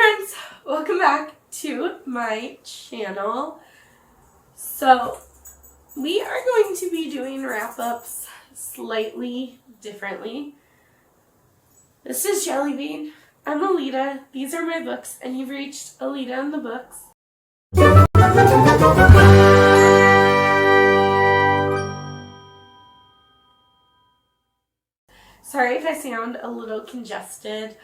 friends, welcome back to my channel. So we are going to be doing wrap-ups slightly differently. This is Jellybean. I'm Alita. These are my books, and you've reached Alita and the Books. Sorry if I sound a little congested.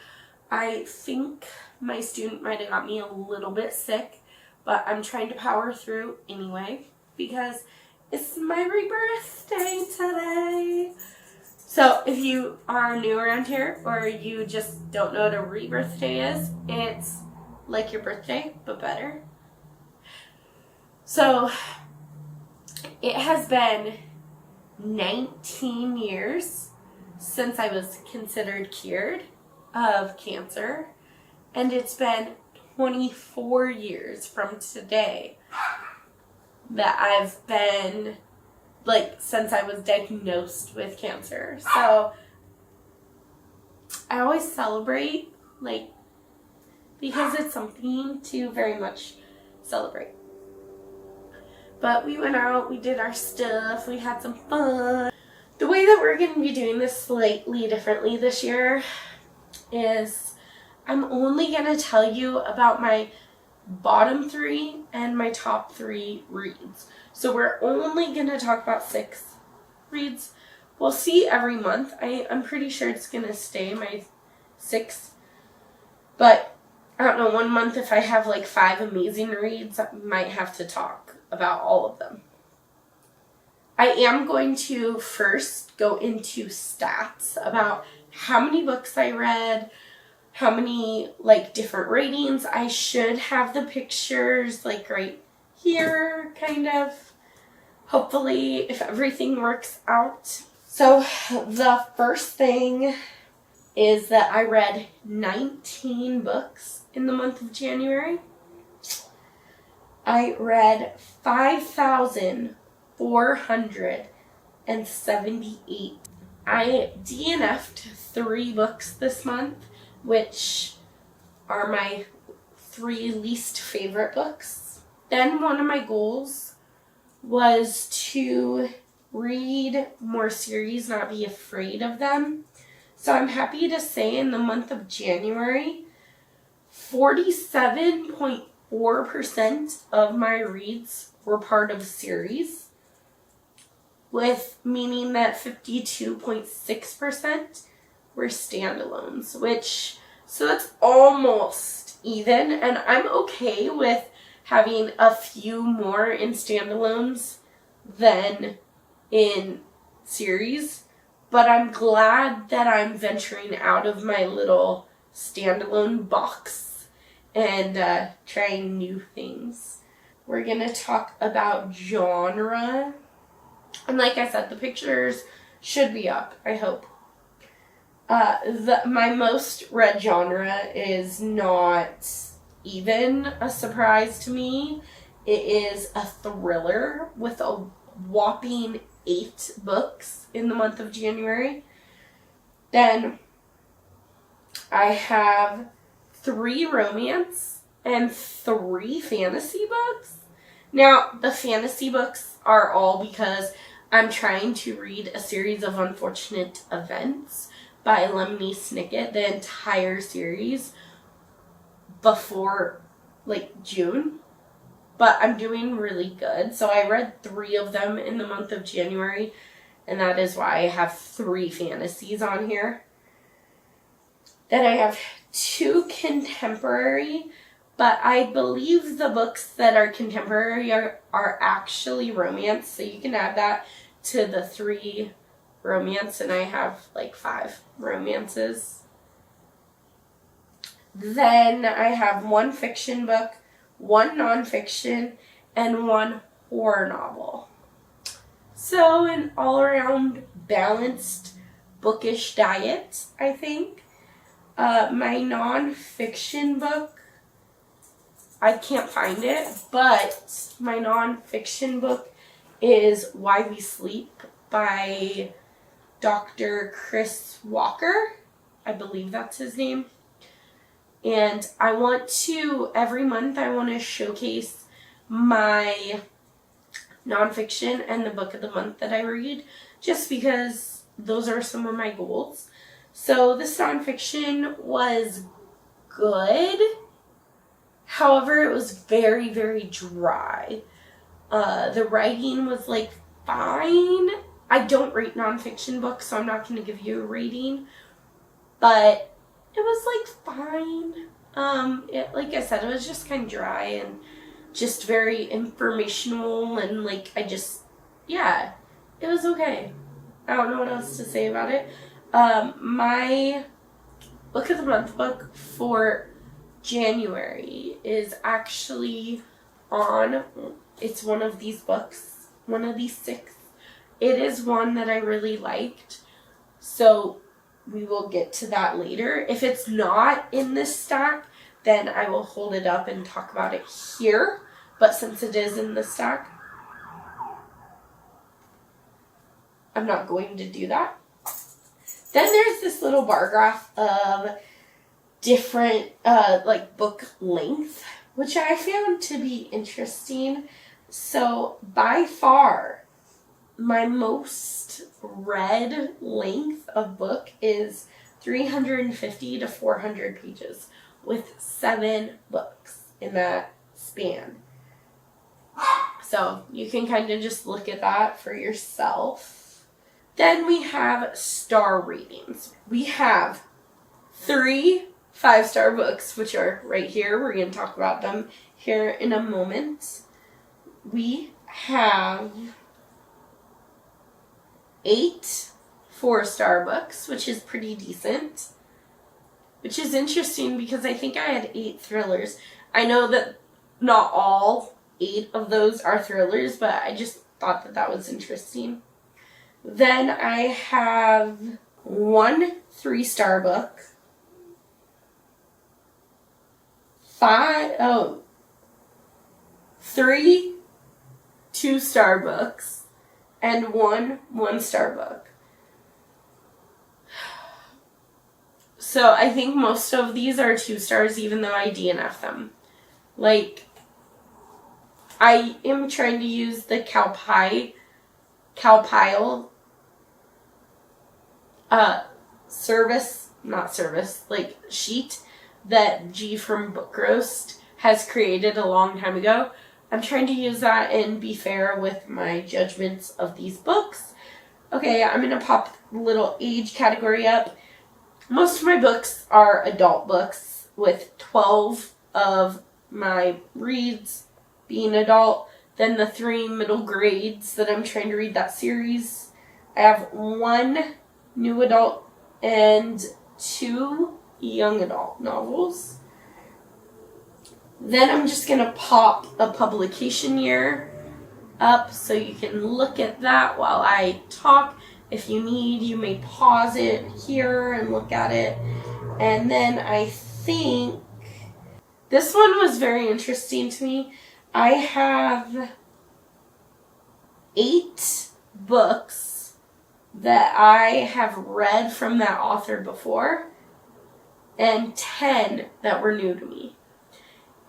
I think my student might have got me a little bit sick, but I'm trying to power through anyway because it's my rebirth day today. So if you are new around here or you just don't know what a rebirth day is, it's like your birthday, but better. So it has been 19 years since I was considered cured of cancer, and it's been 24 years from today that I've been, since I was diagnosed with cancer. So I always celebrate, because it's something to very much celebrate. But we went out, we did our stuff, we had some fun. The way that we're going to be doing this slightly differently this year is I'm only going to tell you about my bottom 3 and my top 3 reads. So we're only going to talk about 6 reads. We'll see every month. I'm pretty sure it's going to stay my 6. But I don't know, one month if I have 5 amazing reads, I might have to talk about all of them. I am going to first go into stats about how many books I read, how many different ratings. I should have the pictures right here, kind of, hopefully, if everything works out. So the first thing is that I read 19 books in the month of January. I read 5,478. I DNF'd 3 books this month, which are my 3 least favorite books. Then one of my goals was to read more series, not be afraid of them. So I'm happy to say in the month of January, 47.4% of my reads were part of series, meaning that 52.6% were standalones, so that's almost even, and I'm okay with having a few more in standalones than in series, but I'm glad that I'm venturing out of my little standalone box and trying new things. We're going to talk about genre. And like I said, the pictures should be up, I hope. My most read genre is not even a surprise to me. It is a thriller with a whopping 8 books in the month of January. Then I have 3 romance and 3 fantasy books. Now, the fantasy books are all because I'm trying to read a series of Unfortunate Events by Lemony Snicket, the entire series, before June. But I'm doing really good. So I read 3 of them in the month of January, and that is why I have 3 fantasies on here. Then I have 2 contemporary, but I believe the books that are contemporary are actually romance, so you can add that to the 3 romance, and I have 5 romances. Then I have 1 fiction book, 1 nonfiction, and 1 horror novel. So an all-around balanced bookish diet, I think. My nonfiction book, I can't find it, but my nonfiction book is Why We Sleep by Dr. Chris Walker. I believe that's his name. And I want to, every month, I want to showcase my nonfiction and the book of the month that I read, just because those are some of my goals. So this nonfiction was good. However, it was very, very dry. The writing was like fine. I don't rate nonfiction books, so I'm not going to give you a rating. But it was like fine. Like I said, it was just kind of dry and just very informational, and like yeah, it was okay. I don't know what else to say about it. My book of the month book for January is actually it's one of these books, one of these 6. It is one that I really liked, so we will get to that later. If it's not in this stack, then I will hold it up and talk about it here, but since it is in the stack, I'm not going to do that. Then there's this little bar graph of different like book length, which I found to be interesting. So by far, my most read length of book is 350 to 400 pages, with 7 books in that span. So you can kind of just look at that for yourself. Then we have star ratings. We have 3 5-star books, which are right here. We're going to talk about them here in a moment. We have 8 4-star books, which is pretty decent. Which is interesting because I think I had 8 thrillers. I know that not all 8 of those are thrillers, but I just thought that that was interesting. Then I have 1 3-star book. 3 2-star books, and 1 1-star book. So I think most of these are 2 stars, even though I DNF them. Like, I am trying to use the CalPile sheet that G from Book Roast has created a long time ago. I'm trying to use that and be fair with my judgments of these books. Okay, I'm going to pop the little age category up. Most of my books are adult books, with 12 of my reads being adult. Then the 3 middle grades that I'm trying to read that series. I have 1 new adult and 2 young adult novels. Then I'm just going to pop a publication year up so you can look at that while I talk. If you need, you may pause it here and look at it. And then I think this one was very interesting to me. I have 8 books that I have read from that author before, and 10 that were new to me.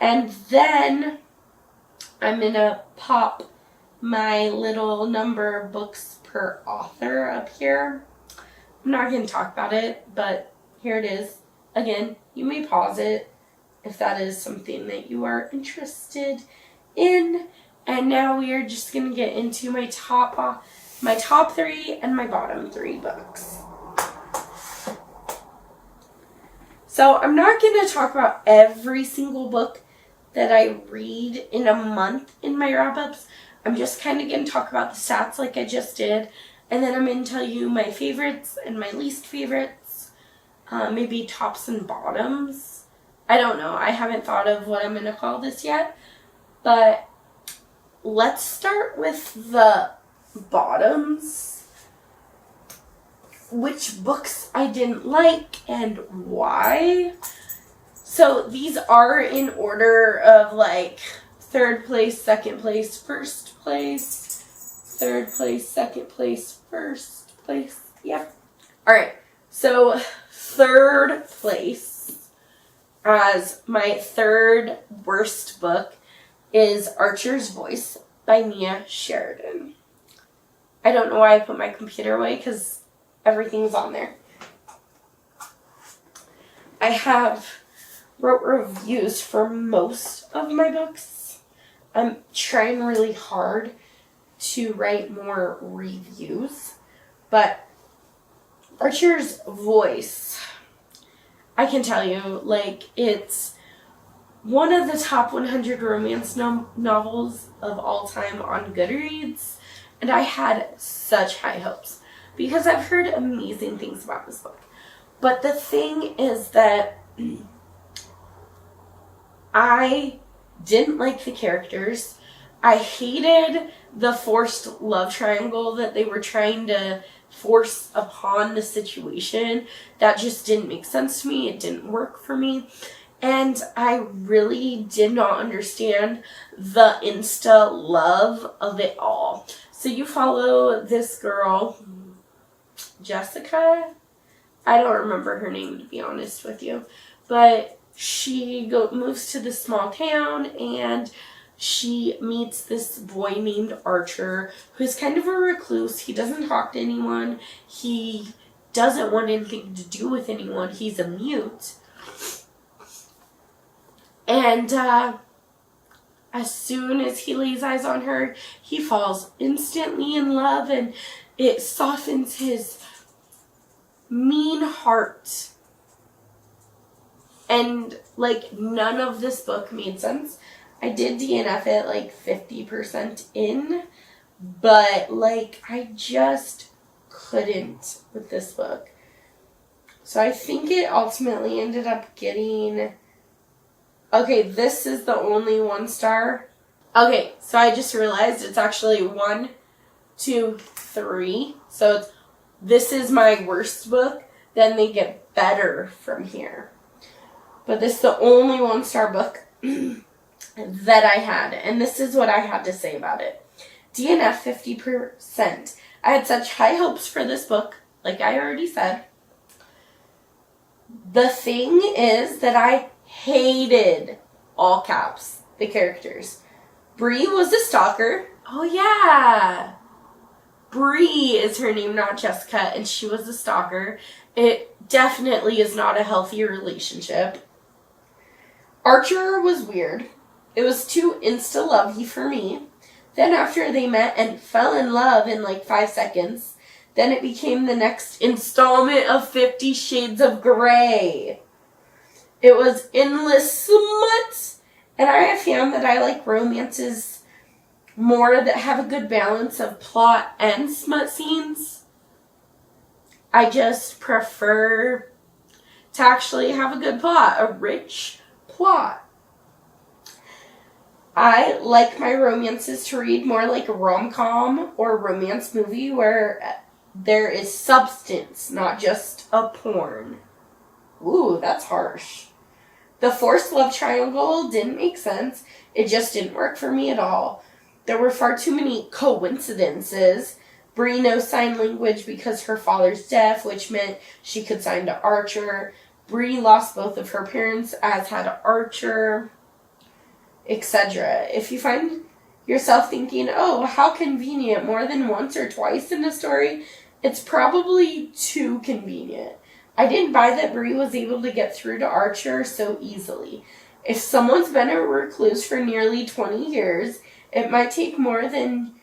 And then I'm going to pop my little number of books per author up here. I'm not going to talk about it, but here it is. Again, you may pause it if that is something that you are interested in. And now we are just going to get into my top 3 and my bottom 3 books. So I'm not going to talk about every single book that I read in a month in my wrap-ups. I'm just kind of going to talk about the stats like I just did. And then I'm going to tell you my favorites and my least favorites. Maybe tops and bottoms. I don't know. I haven't thought of what I'm going to call this yet. But let's start with the bottoms. Which books I didn't like and why. So these are in order of like 3rd place, 2nd place, 1st place, 3rd place, 2nd place, 1st place. Yep. Alright, so 3rd place as my third worst book is Archer's Voice by Mia Sheridan. I don't know why I put my computer away because everything's on there. I have wrote reviews for most of my books. I'm trying really hard to write more reviews, but Archer's Voice, I can tell you, like, it's one of the top 100 romance novels of all time on Goodreads, and I had such high hopes because I've heard amazing things about this book. But the thing is that I didn't like the characters. I hated the forced love triangle that they were trying to force upon the situation. That just didn't make sense to me. It didn't work for me. And I really did not understand the insta love of it all. So you follow this girl, Jessica? I don't remember her name, to be honest with you. But she moves to this small town, and she meets this boy named Archer, who's kind of a recluse. He doesn't talk to anyone. He doesn't want anything to do with anyone. He's a mute. And as soon as he lays eyes on her, he falls instantly in love, and it softens his mean heart. And, like, none of this book made sense. I did DNF it, like, 50% in, but, like, I just couldn't with this book. So I think it ultimately ended up getting... Okay, this is the only 1 star. Okay, so I just realized it's actually 1, 2, 3. So this is my worst book. Then they get better from here. But this is the only 1 star book that I had. And this is what I had to say about it. DNF 50%. I had such high hopes for this book, like I already said. The thing is that I hated, all caps, the characters. Bree was a stalker. Oh yeah. Bree is her name, not Jessica, and she was a stalker. It definitely is not a healthy relationship. Archer was weird. It was too insta-lovey for me. Then after they met and fell in love in like 5 seconds, then it became the next installment of 50 Shades of Grey. It was endless smut, and I have found that I like romances more that have a good balance of plot and smut scenes. I just prefer to actually have a good plot, a rich plot. I like my romances to read more like a rom-com or a romance movie where there is substance, not just a porn. Ooh, that's harsh. The forced love triangle didn't make sense. It just didn't work for me at all. There were far too many coincidences. Bree knows sign language because her father's deaf, which meant she could sign to Archer. Bree lost both of her parents, as had Archer, etc. If you find yourself thinking, oh, how convenient, more than once or twice in a story, it's probably too convenient. I didn't buy that Bree was able to get through to Archer so easily. If someone's been a recluse for nearly 20 years, it might take more than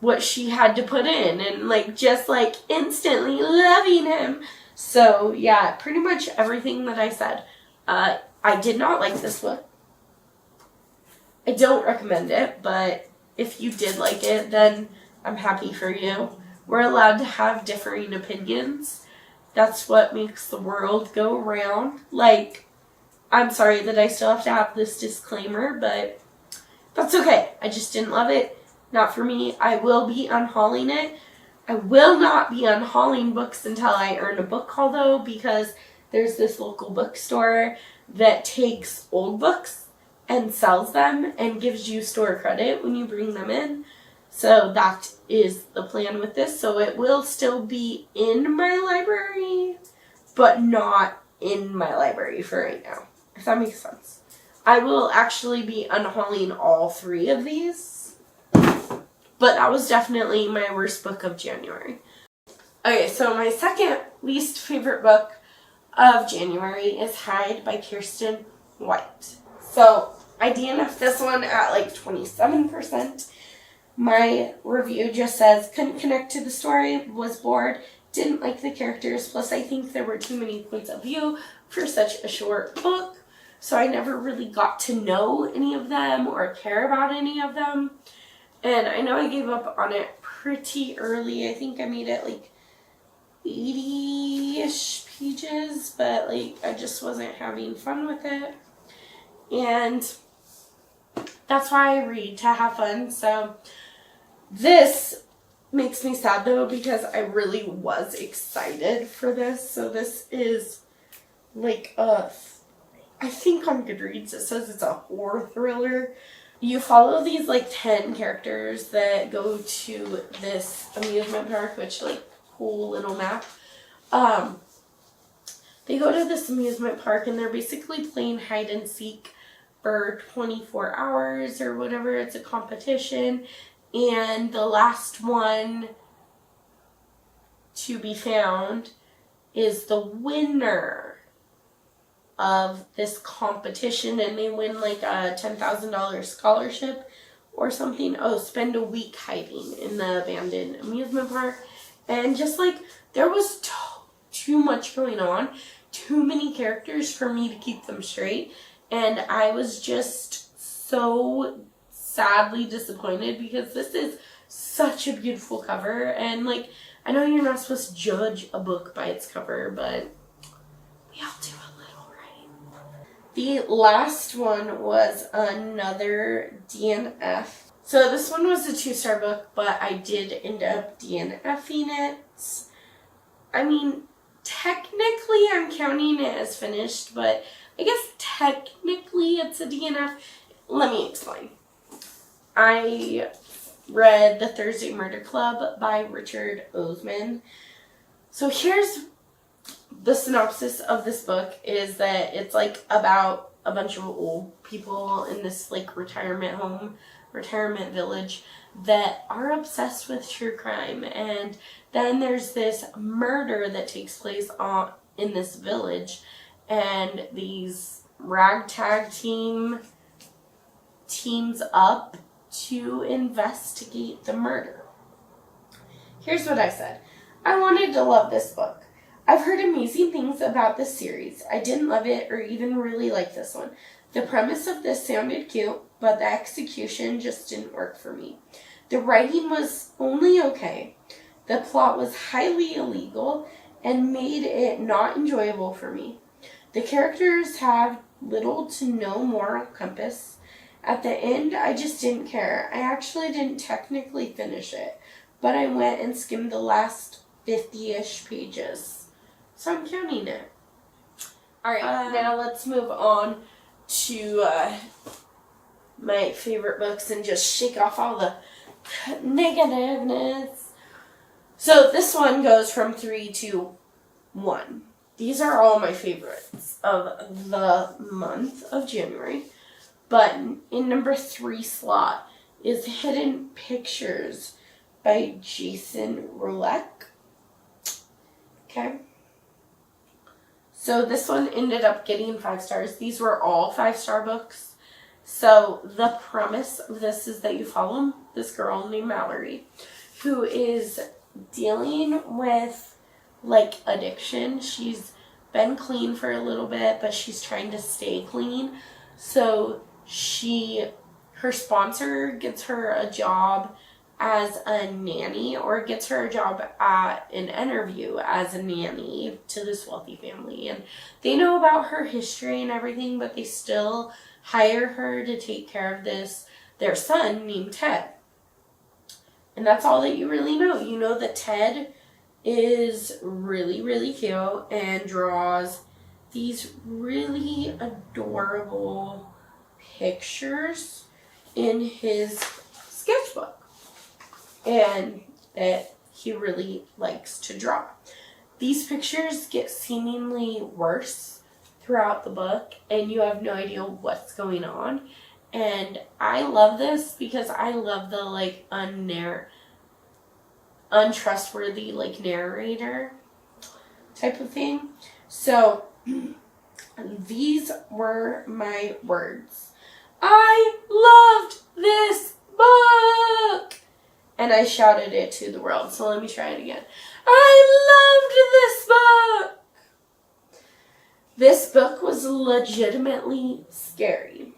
what she had to put in and just instantly loving him. So yeah, pretty much everything that I said. I did not like this book. I don't recommend it, but if you did like it, then I'm happy for you. We're allowed to have differing opinions. That's what makes the world go around. I'm sorry that I still have to have this disclaimer, but that's okay. I just didn't love it. Not for me. I will be unhauling it. I will not be unhauling books until I earn a book haul, though, because there's this local bookstore that takes old books and sells them and gives you store credit when you bring them in. So that is the plan with this. So it will still be in my library, but not in my library for right now, if that makes sense. I will actually be unhauling all 3 of these, but that was definitely my worst book of January. Okay, so my second least favorite book of January is Hide by Kiersten White. So I DNF'd this one at like 27%. My review just says, couldn't connect to the story, was bored, didn't like the characters, plus I think there were too many points of view for such a short book, so I never really got to know any of them or care about any of them. And I know I gave up on it pretty early. I think I made it like 80-ish pages, but like I just wasn't having fun with it. And that's why I read, to have fun. So this makes me sad though, because I really was excited for this. So this is like I think on Goodreads it says it's a horror thriller. You follow these like 10 characters that go to this amusement park, which like cool little map. They go to this amusement park and they're basically playing hide and seek for 24 hours or whatever. It's a competition, and the last one to be found is the winner of this competition, and they win like a $10,000 scholarship or something. Oh, spend a week hiding in the abandoned amusement park. And just like there was too much going on, too many characters for me to keep them straight, and I was just so sadly disappointed, because this is such a beautiful cover. And like, I know you're not supposed to judge a book by its cover, but we all do a little, right? The last one was another DNF. So this one was a 2-star book, but I did end up DNFing it. I mean, technically I'm counting it as finished, but I guess technically it's a DNF. Let me explain. I read The Thursday Murder Club by Richard Osman. So here's the synopsis of this book, is that it's like about a bunch of old people in this like retirement village that are obsessed with true crime. And then there's this murder that takes place in this village, and these ragtag teams up to investigate the murder. Here's what I said. I wanted to love this book. I've heard amazing things about this series. I didn't love it or even really like this one. The premise of this sounded cute, but the execution just didn't work for me. The writing was only okay. The plot was highly illegal and made it not enjoyable for me. The characters have little to no moral compass. At the end, I just didn't care. I actually didn't technically finish it, but I went and skimmed the last 50-ish pages. So I'm counting it. Alright, now let's move on to my favorite books and just shake off all the negativeness. So this one goes from 3 to 1. These are all my favorites of the month of January. But in number 3 slot is Hidden Pictures by Jason Rouleck. Okay. So this one ended up getting 5 stars. These were all 5-star books. So the premise of this is that you follow this girl named Mallory, who is dealing with like addiction. She's been clean for a little bit, but she's trying to stay clean. So her sponsor gets her a job as a nanny, or gets her a job at an interview as a nanny to this wealthy family. And they know about her history and everything, but they still hire her to take care of their son named Ted. And that's all that you really know. You know that Ted is really, really cute and draws these really adorable pictures in his sketchbook, and that he really likes to draw. these pictures get seemingly worse throughout the book, and you have no idea what's going on. And I love this because I love the, like, untrustworthy, like, narrator type of thing. So, these were my words. I loved this book! And I shouted it to the world. So let me try it again. I loved this book! This book was legitimately scary.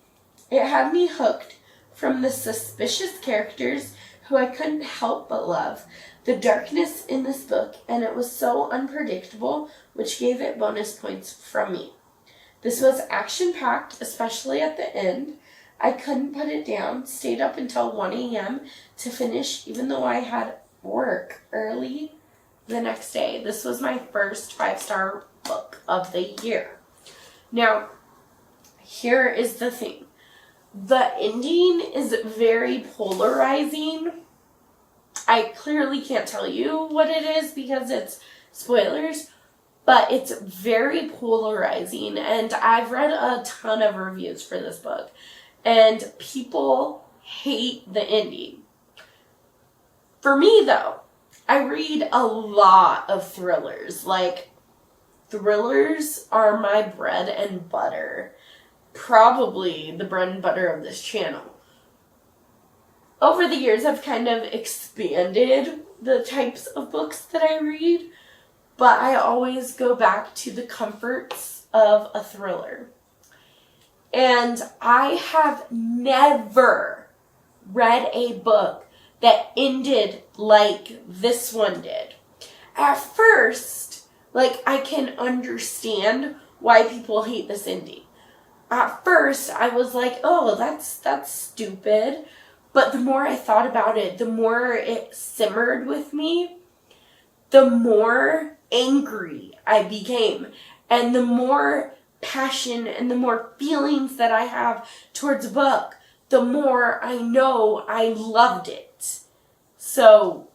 It had me hooked from the suspicious characters who I couldn't help but love, the darkness in this book, and it was so unpredictable, which gave it bonus points from me. This was action-packed, especially at the end. I couldn't put it down, stayed up until 1 a.m. to finish, even though I had work early the next day. This was my first 5-star book of the year. Now, here is the thing. The ending is very polarizing. I clearly can't tell you what it is because it's spoilers, but it's very polarizing, and I've read a ton of reviews for this book, and people hate the ending. For me, though, I read a lot of thrillers. Like, thrillers are my bread and butter. Probably the bread and butter of this channel. Over the years, I've kind of expanded the types of books that I read, but I always go back to the comforts of a thriller. And I have never read a book that ended like this one did. At first, like, I can understand why people hate this ending. At first, I was like, oh, that's stupid. But the more I thought about it, the more it simmered with me, the more angry I became. And the more passion and the more feelings that I have towards a book, the more I know I loved it. So,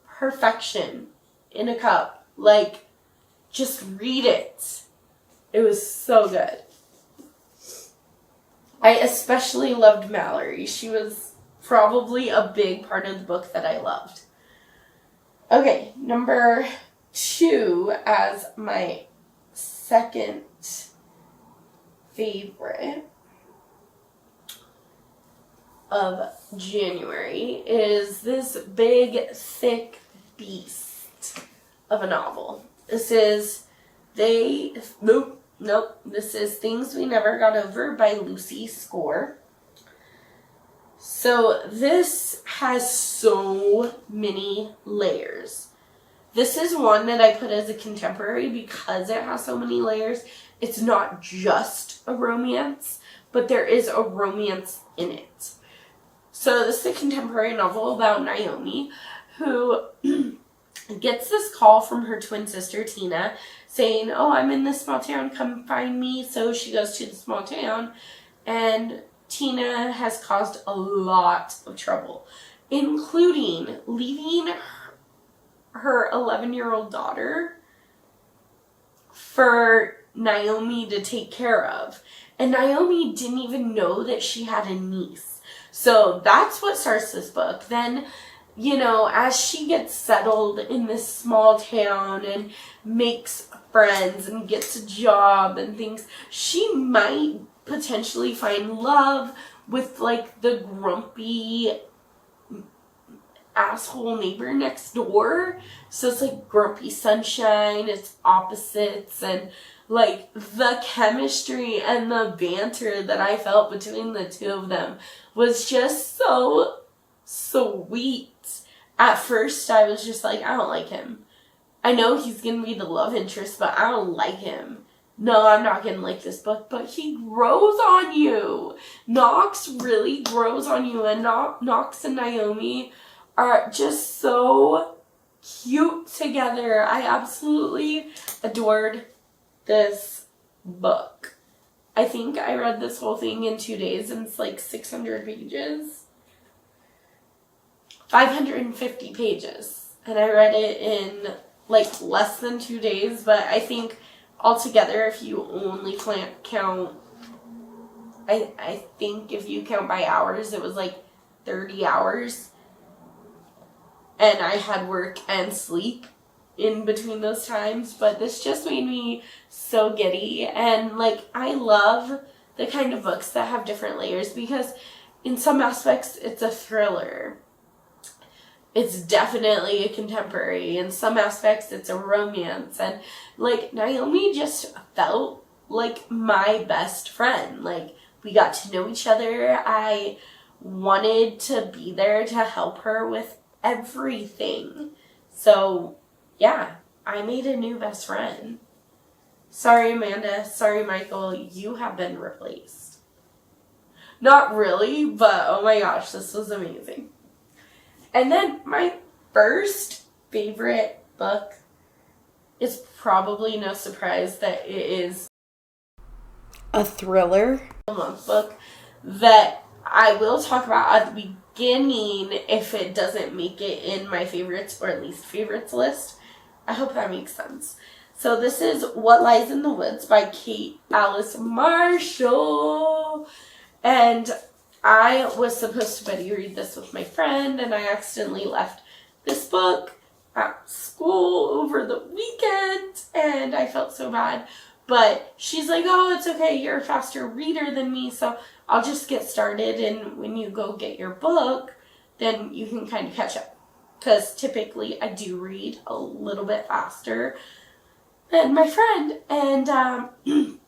perfection in a cup. Like, just read it. It was so good. I especially loved Mallory. She was probably a big part of the book that I loved. Okay, number 2 as my second favorite of January is this big, thick beast of a novel. This is This is Things We Never Got Over by Lucy Score. So this has so many layers. This is one that I put as a contemporary because it has so many layers. It's not just a romance, but there is a romance in it. So this is a contemporary novel about Naomi, who gets this call from her twin sister, Tina, saying, oh, I'm in this small town, come find me. So she goes to the small town, and Tina has caused a lot of trouble, including leaving her 11-year-old daughter for Naomi to take care of. And Naomi didn't even know that she had a niece. So that's what starts this book. Then, you know, as she gets settled in this small town and makes friends and gets a job and things, she might potentially find love with, like, the grumpy asshole neighbor next door. So it's like grumpy sunshine, it's opposites, and like the chemistry and the banter that I felt between the two of them was just so sweet. At first I was just like, I don't like him. I know he's gonna be the love interest, but I don't like him. No, I'm not gonna like this book, but he grows on you. Knox really grows on you, and Knox and Naomi are just so cute together. I absolutely adored this book. I think I read this whole thing in 2 days, and it's like 600 pages. 550 pages. And I read it in like less than 2 days, but I think altogether, if you only count, I think if you count by hours, it was like 30 hours. And I had work and sleep in between those times, but this just made me so giddy. And like, I love the kind of books that have different layers, because in some aspects it's a thriller. It's definitely a contemporary. In some aspects it's a romance. And like, Naomi just felt like my best friend. Like, we got to know each other. I wanted to be there to help her with everything. So yeah, I made a new best friend. Sorry, Amanda. Sorry, Michael. You have been replaced. Not really, but oh my gosh, this was amazing. And then my first favorite book is probably no surprise that it is a thriller month book that I will talk about at the beginning if it doesn't make it in my favorites or least favorites list. I hope that makes sense. So this is What Lies in the Woods by Kate Alice Marshall. And I was supposed to buddy read this with my friend, and I accidentally left this book at school over the weekend, and I felt so bad. But she's like, oh, it's okay, you're a faster reader than me, so I'll just get started, and when you go get your book, then you can kind of catch up. Because typically I do read a little bit faster than my friend. And the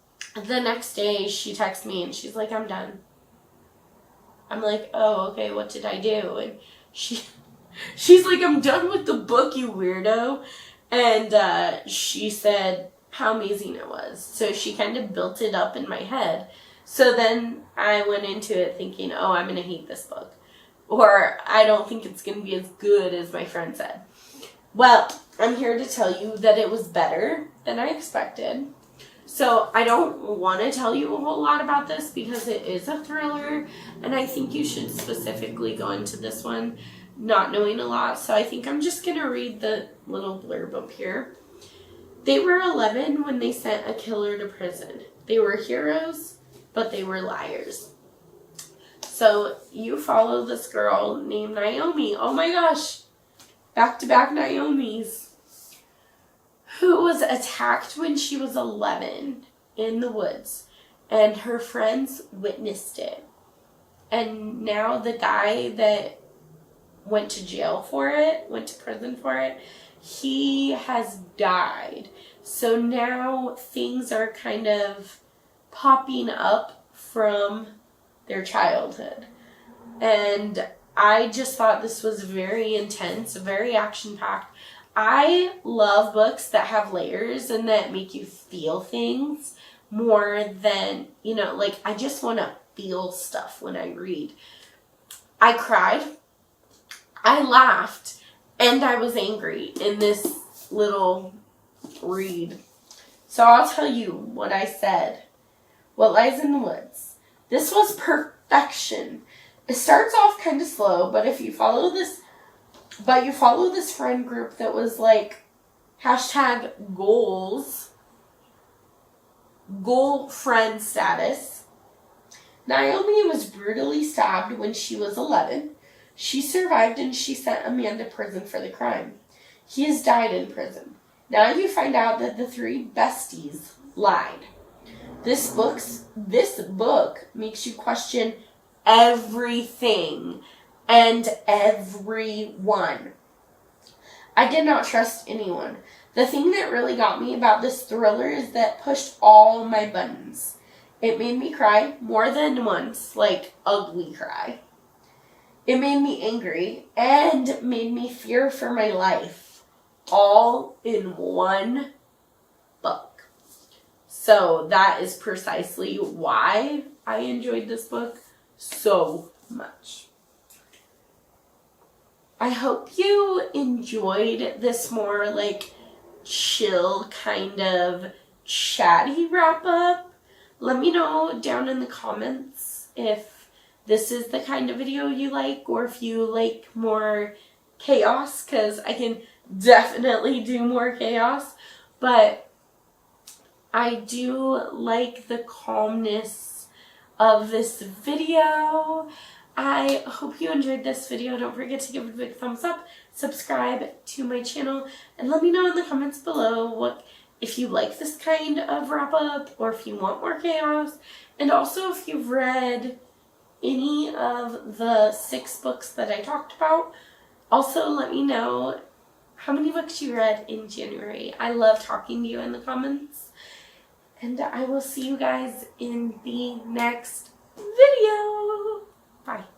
next day she texts me and she's like, I'm done. I'm like, oh, okay, what did I do? And she's like, I'm done with the book, you weirdo. And she said how amazing it was. So she kind of built it up in my head. So then I went into it thinking, oh, I'm going to hate this book. Or I don't think it's going to be as good as my friend said. Well, I'm here to tell you that it was better than I expected. So I don't want to tell you a whole lot about this because it is a thriller, and I think you should specifically go into this one not knowing a lot. So I think I'm just going to read the little blurb up here. They were 11 when they sent a killer to prison. They were heroes, but they were liars. So you follow this girl named Naomi. Oh my gosh. Back-to-back Naomis. Who was attacked when she was 11 in the woods. And her friends witnessed it. And now the guy that went to jail for it, went to prison for it, he has died. So now things are kind of popping up from their childhood. And I just thought this was very intense, very action-packed. I love books that have layers and that make you feel things more than, like, I just want to feel stuff when I read. I cried, I laughed, and I was angry in this little read. So I'll tell you what I said. What Lies in the Woods. This was perfection. It starts off kind of slow, but if you follow this, friend group that was like #goals, goal friend status. Naomi was brutally stabbed when she was 11. She survived and she sent a man to prison for the crime. He has died in prison. Now you find out that the 3 besties lied. This book makes you question everything and everyone. I did not trust anyone. The thing that really got me about this thriller is that it pushed all my buttons. It made me cry more than once, like ugly cry. It made me angry and made me fear for my life, all in one book. So that is precisely why I enjoyed this book so much. I hope you enjoyed this more like chill kind of chatty wrap up. Let me know down in the comments if this is the kind of video you like or if you like more chaos, because I can definitely do more chaos, but I do like the calmness of this video. I hope you enjoyed this video. Don't forget to give it a big thumbs up, subscribe to my channel, and let me know in the comments below if you like this kind of wrap up or if you want more chaos, and also if you've read any of the 6 books that I talked about. Also, let me know how many books you read in January. I love talking to you in the comments. And I will see you guys in the next video. Bye.